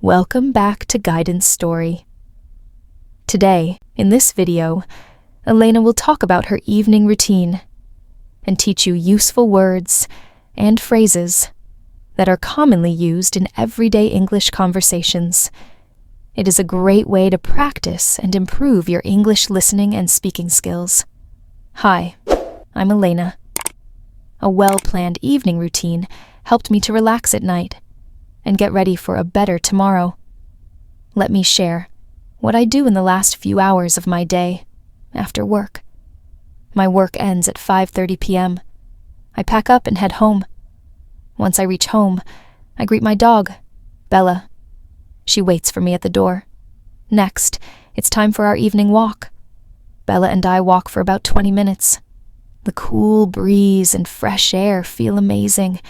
Welcome back to Guidance Story. Today, in this video, Elena will talk about her evening routine and teach you useful words and phrases that are commonly used in everyday English conversations. It is a great way to practice and improve your English listening and speaking skills. Hi, I'm Elena. A well-planned evening routine helped me to relax at night and get ready for a better tomorrow. Let me share what I do in the last few hours of my day after work. My work ends at 5:30 p.m. I pack up and head home. Once I reach home, I greet my dog, Bella. She waits for me at the door. Next, it's time for our evening walk. Bella and I walk for about 20 minutes. The cool breeze and fresh air feel amazing.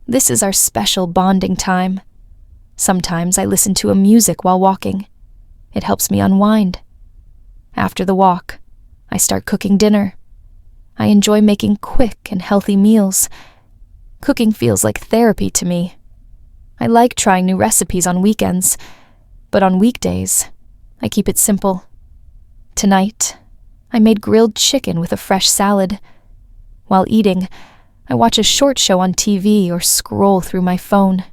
This is our special bonding time. Sometimes I listen to a music while walking. It helps me unwind. After the walk, I start cooking dinner. I enjoy making quick and healthy meals. Cooking feels like therapy to me. I like trying new recipes on weekends, but on weekdays, I keep it simple. Tonight, I made grilled chicken with a fresh salad. While eating, I watch a short show on TV or scroll through my phone.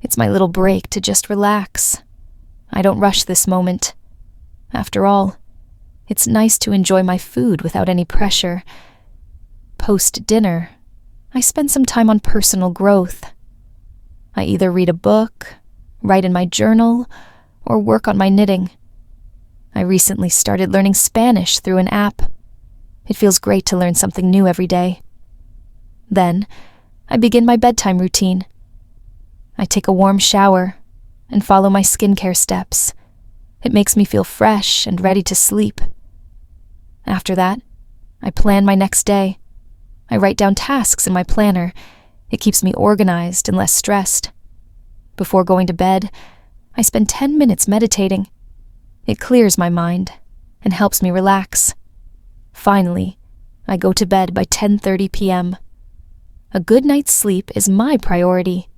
It's my little break to just relax. I don't rush this moment. After all, it's nice to enjoy my food without any pressure. Post-dinner, I spend some time on personal growth. I either read a book, write in my journal, or work on my knitting. I recently started learning Spanish through an app. It feels great to learn something new every day. Then, I begin my bedtime routine. I take a warm shower and follow my skincare steps. It makes me feel fresh and ready to sleep. After that, I plan my next day. I write down tasks in my planner. It keeps me organized and less stressed. Before going to bed, I spend 10 minutes meditating. It clears my mind and helps me relax. Finally, I go to bed by 10:30 p.m. A good night's sleep is my priority.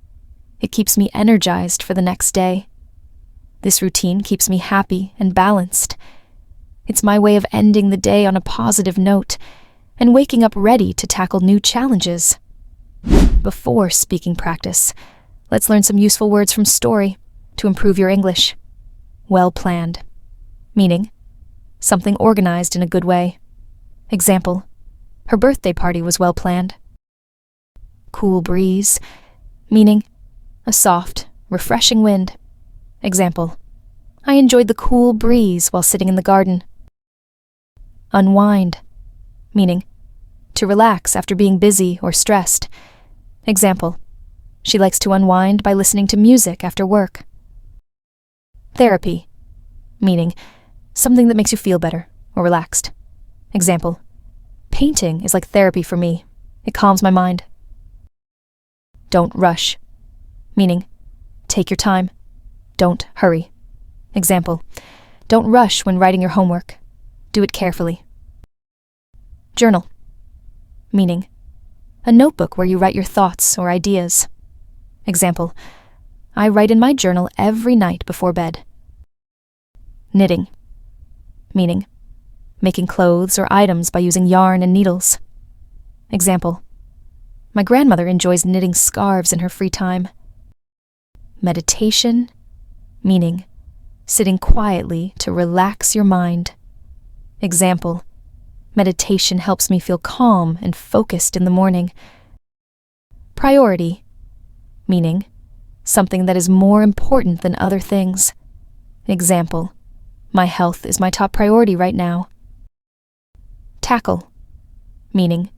It keeps me energized for the next day. This routine keeps me happy and balanced. It's my way of ending the day on a positive note and waking up ready to tackle new challenges. Before speaking practice, let's learn some useful words from story to improve your English. Well-planned, meaning something organized in a good way. Example, her birthday party was well-planned. Cool breeze, meaning a soft, refreshing wind. Example, I enjoyed the cool breeze while sitting in the garden. Unwind, meaning to relax after being busy or stressed. Example, she likes to unwind by listening to music after work. Therapy, meaning something that makes you feel better or relaxed. Example, painting is like therapy for me. It calms my mind. Don't rush, meaning take your time. Don't hurry. Example, don't rush when writing your homework. Do it carefully. Journal, meaning a notebook where you write your thoughts or ideas. Example, I write in my journal every night before bed. Knitting, meaning making clothes or items by using yarn and needles. Example, my grandmother enjoys knitting scarves in her free time. Meditation, meaning sitting quietly to relax your mind. Example, meditation helps me feel calm and focused in the morning. Priority, meaning something that is more important than other things. Example, my health is my top priority right now. Tackle, meaning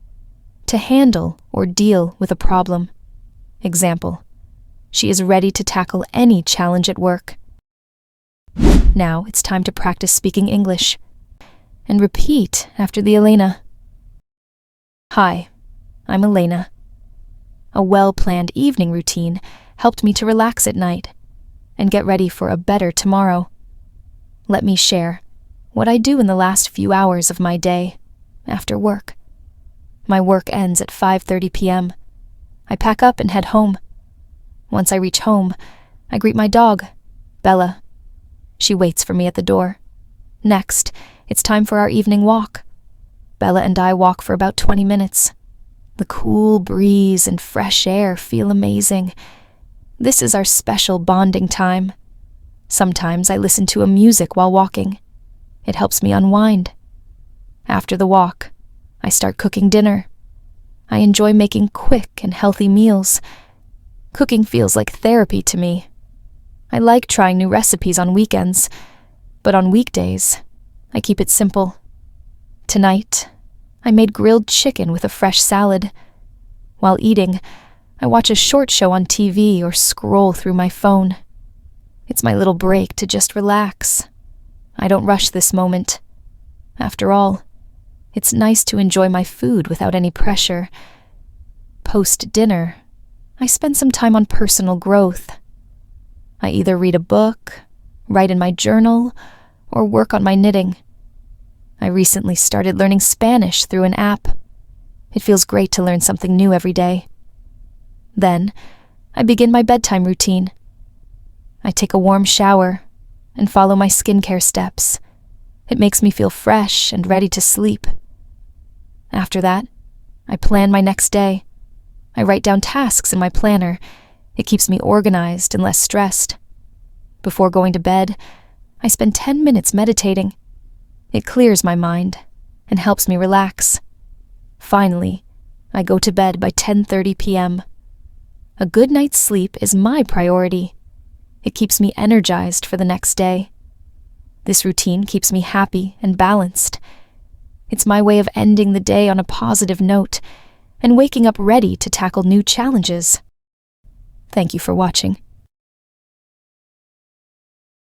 to handle or deal with a problem. Example, she is ready to tackle any challenge at work. Now it's time to practice speaking English. And repeat after the Elena. Hi, I'm Elena. A well-planned evening routine helped me to relax at night and get ready for a better tomorrow. Let me share what I do in the last few hours of my day after work. My work ends at 5:30 p.m. I pack up and head home. Once I reach home, I greet my dog, Bella. She waits for me at the door. Next, it's time for our evening walk. Bella and I walk for about 20 minutes. The cool breeze and fresh air feel amazing. This is our special bonding time. Sometimes I listen to music while walking. It helps me unwind. After the walk, I start cooking dinner. I enjoy making quick and healthy meals. Cooking feels like therapy to me. I like trying new recipes on weekends, but on weekdays, I keep it simple. Tonight, I made grilled chicken with a fresh salad. While eating, I watch a short show on TV or scroll through my phone. It's my little break to just relax. I don't rush this moment. After all, it's nice to enjoy my food without any pressure. Post-dinner, I spend some time on personal growth. I either read a book, write in my journal, or work on my knitting. I recently started learning Spanish through an app. It feels great to learn something new every day. Then, I begin my bedtime routine. I take a warm shower and follow my skincare steps. It makes me feel fresh and ready to sleep. After that, I plan my next day. I write down tasks in my planner. It keeps me organized and less stressed. Before going to bed, I spend 10 minutes meditating. It clears my mind and helps me relax. Finally, I go to bed by 10:30 p.m. A good night's sleep is my priority. It keeps me energized for the next day. This routine keeps me happy and balanced. It's my way of ending the day on a positive note and waking up ready to tackle new challenges. Thank you for watching.